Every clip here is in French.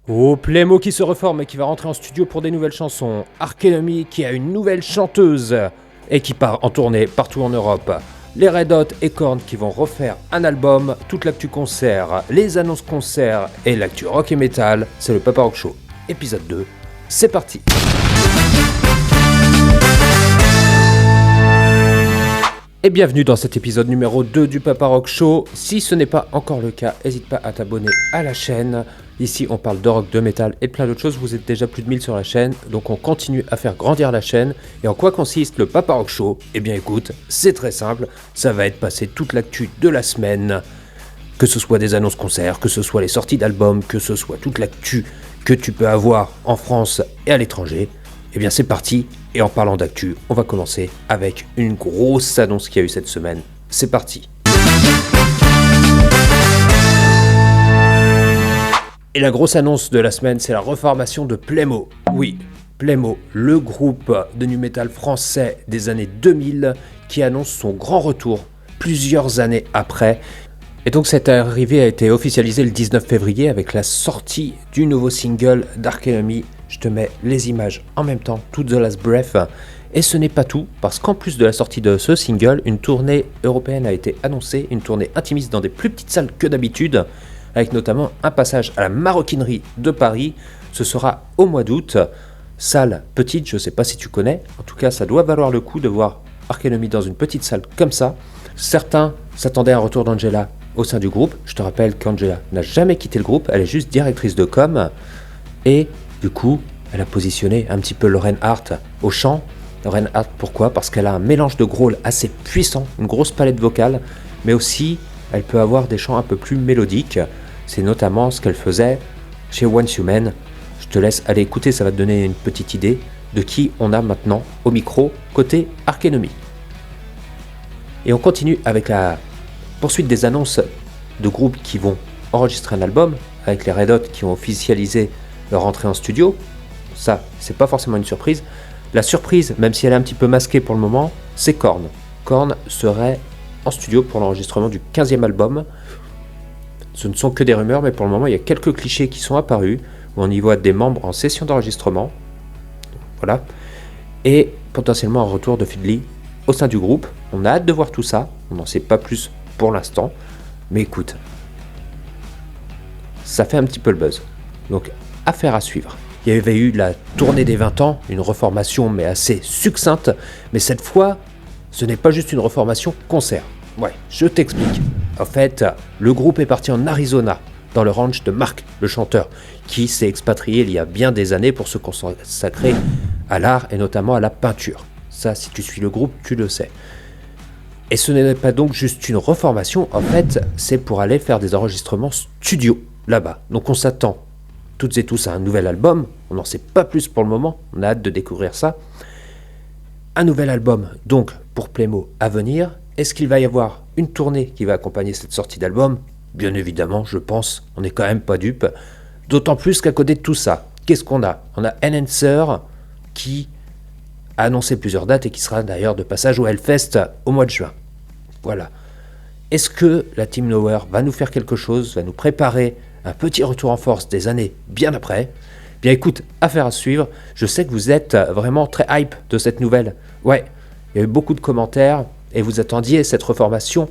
Oh, Playmo qui se reforme et qui va rentrer en studio pour des nouvelles chansons. Arch Enemy qui a une nouvelle chanteuse et qui part en tournée partout en Europe. Les Red Hot et Korn qui vont refaire un album, toute l'actu concert, les annonces concerts et l'actu rock et metal. C'est le Papa Rock Show, épisode 2. C'est parti. Et bienvenue dans cet épisode numéro 2 du Papa Rock Show. Si ce n'est pas encore le cas, n'hésite pas à t'abonner à la chaîne. Ici, on parle de rock, de métal et de plein d'autres choses. Vous êtes déjà plus de 1000 sur la chaîne, donc on continue à faire grandir la chaîne. Et en quoi consiste le Papa Rock Show ? Eh bien écoute, c'est très simple. Ça va être passé toute l'actu de la semaine. Que ce soit des annonces concerts, que ce soit les sorties d'albums, que ce soit toute l'actu que tu peux avoir en France et à l'étranger. Eh bien c'est parti. Et en parlant d'actu, on va commencer avec une grosse annonce qu'il y a eu cette semaine. C'est parti. Et la grosse annonce de la semaine, c'est la reformation de Playmo. Oui, Playmo, le groupe de nu metal français des années 2000 qui annonce son grand retour plusieurs années après. Et donc cette arrivée a été officialisée le 19 février avec la sortie du nouveau single d'Arch Enemy. Je te mets les images en même temps, To the Last Breath. Et ce n'est pas tout, parce qu'en plus de la sortie de ce single, une tournée européenne a été annoncée, une tournée intimiste dans des plus petites salles que d'habitude, avec notamment un passage à la Maroquinerie de Paris. Ce sera au mois d'août. Salle petite, je ne sais pas si tu connais, en tout cas ça doit valoir le coup de voir Arch Enemy dans une petite salle comme ça. Certains s'attendaient à un retour d'Angela au sein du groupe. Je te rappelle qu'Angela n'a jamais quitté le groupe, elle est juste directrice de com. Et du coup, elle a positionné un petit peu Lorraine Hart au chant. Lorraine Hart, pourquoi ? Parce qu'elle a un mélange de growl assez puissant, une grosse palette vocale, mais aussi elle peut avoir des chants un peu plus mélodiques. C'est notamment ce qu'elle faisait chez Once Human. Je te laisse aller écouter, ça va te donner une petite idée de qui on a maintenant au micro côté Arch Enemy. Et on continue avec la poursuite des annonces de groupes qui vont enregistrer un album, avec les Red Hot qui ont officialisé leur entrée en studio. Ça, c'est pas forcément une surprise. La surprise, même si elle est un petit peu masquée pour le moment, c'est Korn. Korn serait en studio pour l'enregistrement du 15e album. Ce ne sont que des rumeurs, mais pour le moment, il y a quelques clichés qui sont apparus, où on y voit des membres en session d'enregistrement. Voilà. Et potentiellement un retour de Fiddly au sein du groupe. On a hâte de voir tout ça. On n'en sait pas plus pour l'instant. Mais écoute, ça fait un petit peu le buzz. Donc, affaire à suivre. Il y avait eu la tournée des 20 ans, une reformation mais assez succincte. Mais cette fois, ce n'est pas juste une reformation concert. Ouais, je t'explique. En fait, le groupe est parti en Arizona, dans le ranch de Mark, le chanteur, qui s'est expatrié il y a bien des années pour se consacrer à l'art et notamment à la peinture. Ça, si tu suis le groupe, tu le sais. Et ce n'est pas donc juste une reformation, en fait, c'est pour aller faire des enregistrements studio, là-bas. Donc on s'attend toutes et tous à un nouvel album, on n'en sait pas plus pour le moment, on a hâte de découvrir ça. Un nouvel album, donc, pour Playmo à venir. Est-ce qu'il va y avoir une tournée qui va accompagner cette sortie d'album ? Bien évidemment, je pense, on n'est quand même pas dupe. D'autant plus qu'à côté de tout ça, qu'est-ce qu'on a ? On a Enhancer qui a annoncé plusieurs dates et qui sera d'ailleurs de passage au Hellfest au mois de juin. Voilà. Est-ce que la Team Lower va nous faire quelque chose, va nous préparer un petit retour en force des années bien après ? Bien écoute, affaire à suivre. Je sais que vous êtes vraiment très hype de cette nouvelle. Ouais, il y a eu beaucoup de commentaires et vous attendiez cette reformation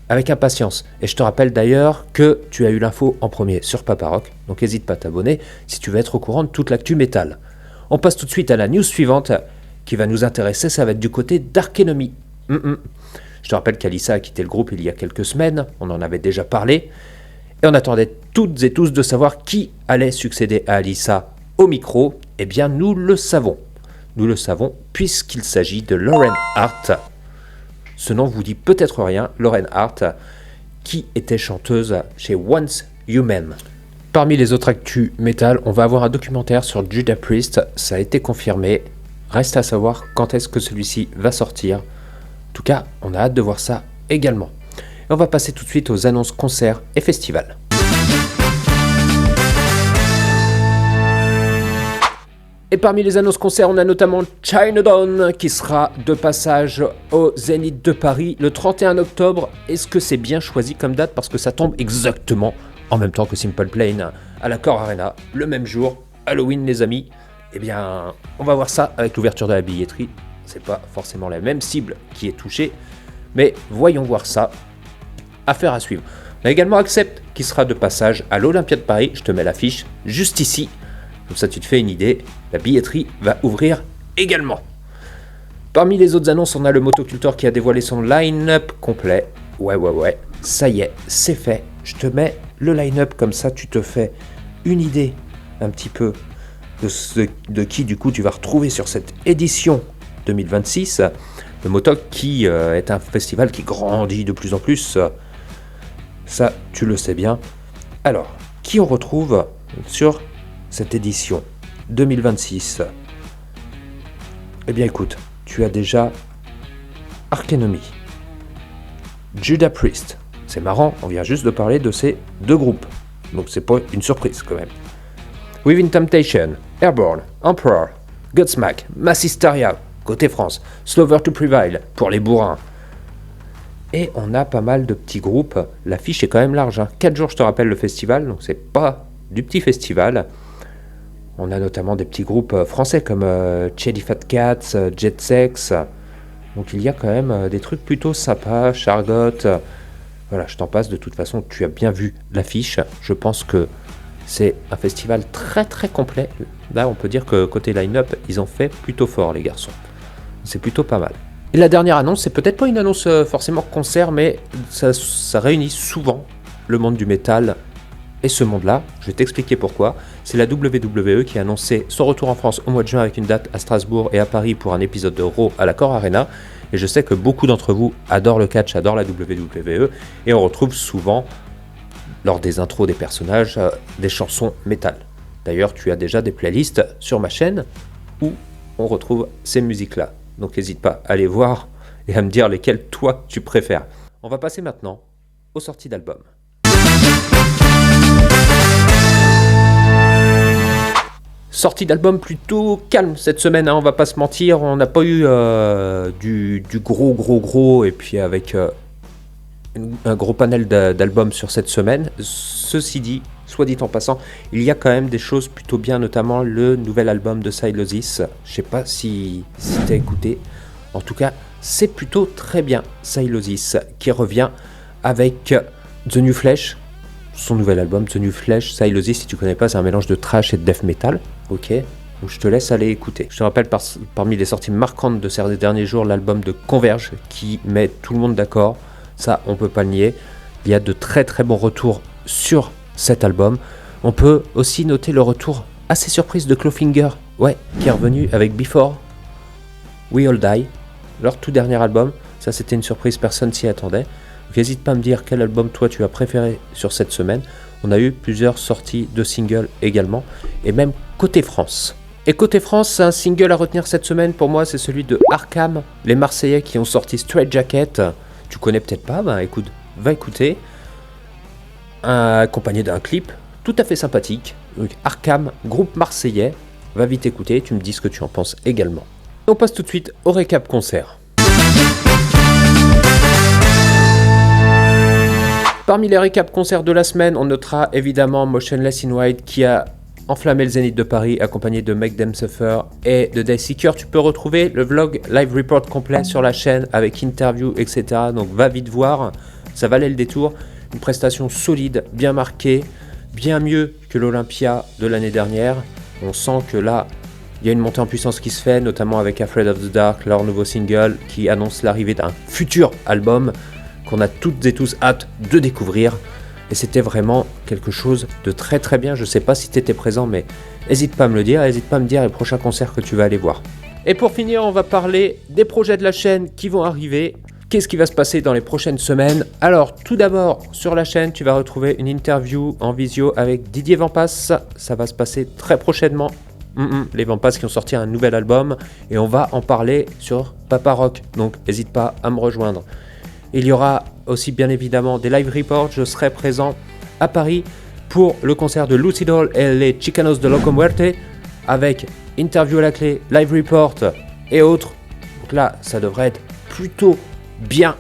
avec impatience. Et je te rappelle d'ailleurs que tu as eu l'info en premier sur Papa Rock, donc n'hésite pas à t'abonner si tu veux être au courant de toute l'actu métal. On passe tout de suite à la news suivante qui va nous intéresser, ça va être du côté d'Arch Enemy. Je te rappelle qu'Alissa a quitté le groupe il y a quelques semaines, on en avait déjà parlé, et on attendait toutes et tous de savoir qui allait succéder à Alissa au micro. Eh bien, nous le savons. Nous le savons puisqu'il s'agit de Lorraine Hart. Ce nom vous dit peut-être rien, Lorraine Hart, qui était chanteuse chez Once Human. Parmi les autres actus métal, on va avoir un documentaire sur Judas Priest, ça a été confirmé. Reste à savoir quand est-ce que celui-ci va sortir. En tout cas, on a hâte de voir ça également. Et on va passer tout de suite aux annonces concerts et festivals. Et parmi les annonces concerts, on a notamment China Dawn qui sera de passage au Zénith de Paris le 31 octobre. Est-ce que c'est bien choisi comme date ? Parce que ça tombe exactement en même temps que Simple Plan à l'Accor Arena, le même jour, Halloween les amis. Eh bien, on va voir ça avec l'ouverture de la billetterie. C'est pas forcément la même cible qui est touchée, mais voyons voir ça. Affaire à suivre. On a également Accept qui sera de passage à l'Olympia de Paris. Je te mets l'affiche juste ici. Comme ça, tu te fais une idée. La billetterie va ouvrir également. Parmi les autres annonces, on a le Motocultor qui a dévoilé son line-up complet. Ouais. Ça y est, c'est fait. Je te mets le line-up comme ça, tu te fais une idée un petit peu de qui du coup tu vas retrouver sur cette édition 2026. Le Motoc qui est un festival qui grandit de plus en plus. Ça, tu le sais bien. Alors, qui on retrouve sur cette édition 2026 ? Eh bien écoute, tu as déjà Arch Enemy, Judas Priest. C'est marrant, on vient juste de parler de ces deux groupes. Donc c'est pas une surprise quand même. Within Temptation, Airborne, Emperor, Godsmack, Massisteria, côté France, Slower to Prevail pour les bourrins. Et on a pas mal de petits groupes. L'affiche est quand même large. 4 jours, je te rappelle, le festival. Donc c'est pas du petit festival. On a notamment des petits groupes français comme Chedi Fat Cats, Jet Sex. Donc il y a quand même des trucs plutôt sympas. Chargot. Voilà, je t'en passe. De toute façon, tu as bien vu l'affiche. Je pense que c'est un festival très très complet. Là, on peut dire que côté line-up, ils ont fait plutôt fort, les garçons. C'est plutôt pas mal. Et la dernière annonce, c'est peut-être pas une annonce forcément concert, mais ça réunit souvent le monde du métal et ce monde-là. Je vais t'expliquer pourquoi. C'est la WWE qui a annoncé son retour en France au mois de juin avec une date à Strasbourg et à Paris pour un épisode de Raw à l'Accor Arena. Et je sais que beaucoup d'entre vous adorent le catch, adorent la WWE, et on retrouve souvent, lors des intros des personnages, des chansons métal. D'ailleurs, tu as déjà des playlists sur ma chaîne où on retrouve ces musiques-là. Donc n'hésite pas à aller voir et à me dire lesquelles toi tu préfères. On va passer maintenant aux sorties d'albums. Sortie d'album plutôt calme cette semaine, on va pas se mentir, on n'a pas eu du gros et puis avec un gros panel d'albums sur cette semaine. Ceci dit, soit dit en passant, il y a quand même des choses plutôt bien, notamment le nouvel album de Sylosis. Je sais pas si t'as écouté. En tout cas, c'est plutôt très bien. Sylosis qui revient avec The New Flesh, son nouvel album The New Flesh. Sylosis, si tu connais pas, c'est un mélange de thrash et de death metal. Ok, donc je te laisse aller écouter. Je te rappelle parmi les sorties marquantes de ces derniers jours, l'album de Converge qui met tout le monde d'accord. Ça, on peut pas le nier. Il y a de très très bons retours sur cet album. On peut aussi noter le retour assez surprise de Clawfinger, qui est revenu avec Before We All Die, leur tout dernier album. Ça, c'était une surprise, personne s'y attendait. Donc n'hésite pas à me dire quel album toi tu as préféré sur cette semaine. On a eu plusieurs sorties de singles également, et même côté France. Et côté France, un single à retenir cette semaine pour moi, c'est celui de Arkham, les Marseillais qui ont sorti Straight Jacket. Tu connais peut-être pas, écoute, va écouter. Accompagné d'un clip tout à fait sympathique. Donc Arkham, groupe marseillais, va vite écouter, tu me dis ce que tu en penses également. Et on passe tout de suite au récap concert. Parmi les récaps concerts de la semaine, on notera évidemment Motionless in White qui a enflammé le Zénith de Paris, accompagné de Make Them Suffer et de Dayseeker. Tu peux retrouver le vlog live report complet sur la chaîne avec interview, etc. Donc va vite voir, ça valait le détour. Une prestation solide, bien marquée, bien mieux que l'Olympia de l'année dernière. On sent que là, il y a une montée en puissance qui se fait, notamment avec Afraid of the Dark, leur nouveau single, qui annonce l'arrivée d'un futur album qu'on a toutes et tous hâte de découvrir. Et c'était vraiment quelque chose de très très bien. Je sais pas si tu étais présent, mais n'hésite pas à me le dire, n'hésite pas à me dire les prochains concerts que tu vas aller voir. Et pour finir, on va parler des projets de la chaîne qui vont arriver. Qu'est-ce qui va se passer dans les prochaines semaines ? Alors, tout d'abord, sur la chaîne, tu vas retrouver une interview en visio avec Didier Vampas. Ça va se passer très prochainement. Les Vampas qui ont sorti un nouvel album. Et on va en parler sur Papa Rock. Donc, n'hésite pas à me rejoindre. Il y aura aussi, bien évidemment, des live reports. Je serai présent à Paris pour le concert de Lucidol et les Chicanos de Loco Muerte. Avec interview à la clé, live report et autres. Donc là, ça devrait être plutôt bien.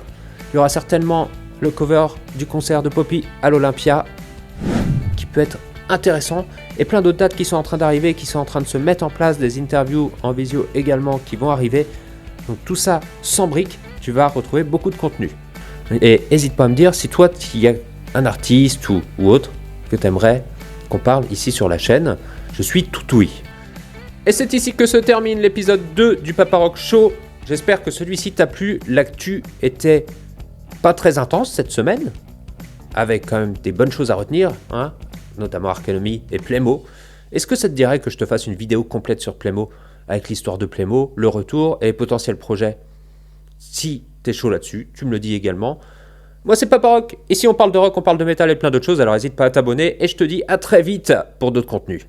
Il y aura certainement le cover du concert de Poppy à l'Olympia qui peut être intéressant et plein d'autres dates qui sont en train d'arriver, qui sont en train de se mettre en place, des interviews en visio également qui vont arriver. Donc tout ça sans briques, tu vas retrouver beaucoup de contenu. Et n'hésite pas à me dire si toi, il y a un artiste ou autre que tu aimerais qu'on parle ici sur la chaîne. Je suis tout oui. Et c'est ici que se termine l'épisode 2 du Papa Rock Show. J'espère que celui-ci t'a plu. L'actu était pas très intense cette semaine, avec quand même des bonnes choses à retenir, hein, notamment Arcanemy et Playmo. Est-ce que ça te dirait que je te fasse une vidéo complète sur Playmo, avec l'histoire de Playmo, le retour et les potentiels projets? Si t'es chaud là-dessus, tu me le dis également. Moi c'est Papa Rock, ici on parle de rock, on parle de métal et plein d'autres choses, alors n'hésite pas à t'abonner et je te dis à très vite pour d'autres contenus.